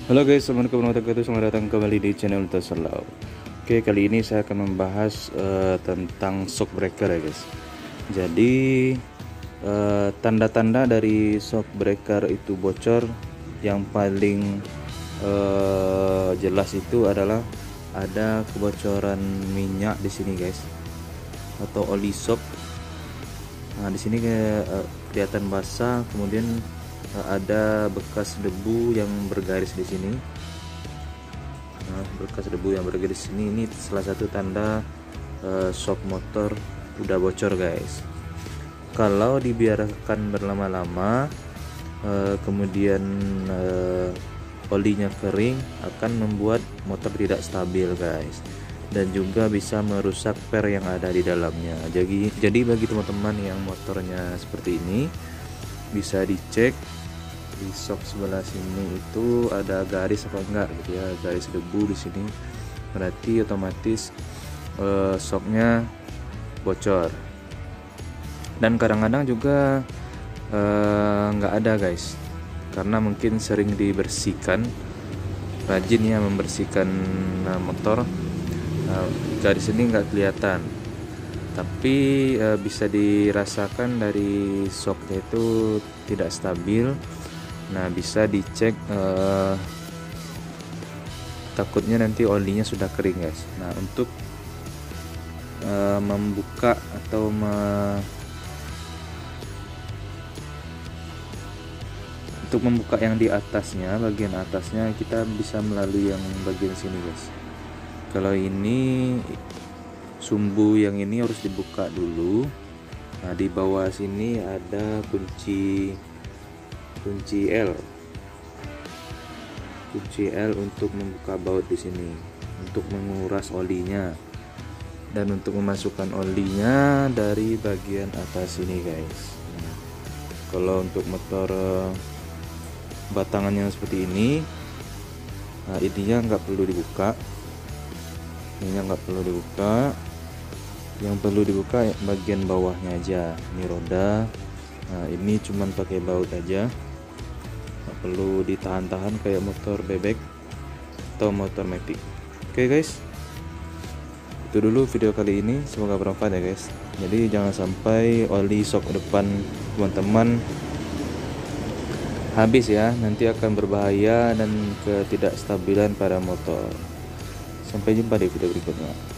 Halo guys, assalamualaikum warahmatullahi wabarakatuh. Selamat datang kembali di channel Tasalau. Oke, kali ini saya akan membahas tentang shock breaker ya guys. Jadi tanda-tanda dari shock breaker itu bocor yang paling jelas itu adalah ada kebocoran minyak di sini guys, atau oli shock. Nah, di sini kelihatan basah, kemudian ada bekas debu yang bergaris di sini. Nah, bekas debu yang bergaris sini ini salah satu tanda shock motor udah bocor guys. Kalau dibiarkan berlama-lama kemudian olinya kering, akan membuat motor tidak stabil guys, dan juga bisa merusak per yang ada di dalamnya. Jadi bagi teman-teman yang motornya seperti ini, bisa dicek di shock sebelah sini itu ada garis apa enggak gitu ya, garis debu di sini, berarti otomatis shocknya bocor. Dan kadang-kadang juga nggak ada guys, karena mungkin sering dibersihkan, rajin ya membersihkan motor. Garis ini nggak kelihatan, tapi bisa dirasakan dari shocknya itu tidak stabil. Nah, bisa dicek, takutnya nanti olinya sudah kering guys. Nah, untuk membuka atau untuk membuka yang di atasnya, bagian atasnya, kita bisa melalui yang bagian sini guys. Kalau ini sumbu yang ini harus dibuka dulu. Nah, di bawah sini ada kunci L untuk membuka baut di sini, untuk menguras olinya dan untuk memasukkan olinya dari bagian atas ini guys. Nah, kalau untuk motor batangannya seperti ini, nah ininya nggak perlu dibuka, yang perlu dibuka bagian bawahnya aja. Ini roda, nah ini cuman pakai baut aja, nggak perlu ditahan-tahan kayak motor bebek atau motor matic. Oke guys, itu dulu video kali ini, semoga bermanfaat ya guys. Jadi jangan sampai oli shock depan teman-teman habis ya, nanti akan berbahaya dan ketidakstabilan pada motor. Sampai jumpa di video berikutnya.